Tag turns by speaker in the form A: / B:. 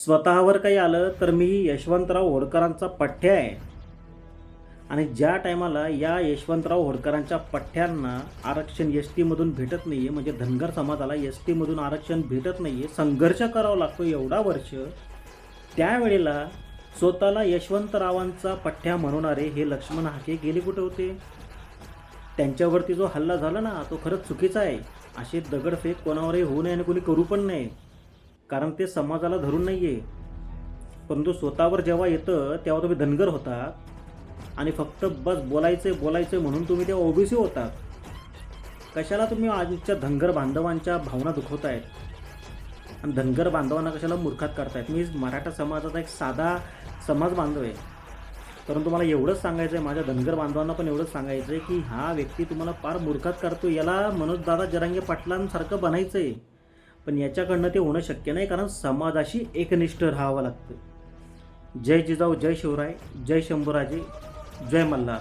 A: स्वतःवर काही आलं तर मी यशवंतराव होळकरांचा पठ्ठ्या आहे. आणि ज्या टायमाला या यशवंतराव होळकरांच्या पठ्ठ्यांना आरक्षण एस टीमधून भेटत नाही आहे, म्हणजे धनगर समाजाला एस टीमधून आरक्षण भेटत नाही आहे, संघर्ष करावा लागतो एवढा वर्ष, त्यावेळेला स्वतःला यशवंतरावांचा पठ्ठ्या म्हणणारे हे लक्ष्मण हाके गेले कुठे होते? त्यांच्यावरती जो हल्ला झाला ना, तो खरंच चुकीचा आहे. असे दगडफेक कोणावरही होऊ नये आणि कोणी करू पण नाही, कारण ते समाजाला धरून नाही आहे. परंतु स्वतःवर जेव्हा येतं तेव्हा तुम्ही धनगर होता आणि फक्त बस बोलायचं म्हणून तुम्ही ते ओबीसी होतात. कशाला तुम्ही आजच्या धनगर बांधवांच्या भावना दुखवतायत आणि धनगर बांधवांना कशाला मूर्खात करतायत? मी मराठा समाजाचा एक साधा समाज बांधव आहे, परंतु मला एवढंच सांगायचं आहे, माझ्या धनगर बांधवांना पण एवढंच सांगायचं आहे की हा व्यक्ती तुम्हाला फार मूर्खात करतो. याला मनोजदादा जरांगे पाटलांसारखं बनायचं आहे, पण याच्याकडनं ते होणं शक्य नाही, कारण समाजाशी एकनिष्ठ राहावं लागतं. जय जिजाऊ, जय शिवराय, जय शंभूराजे, जय मल्हार.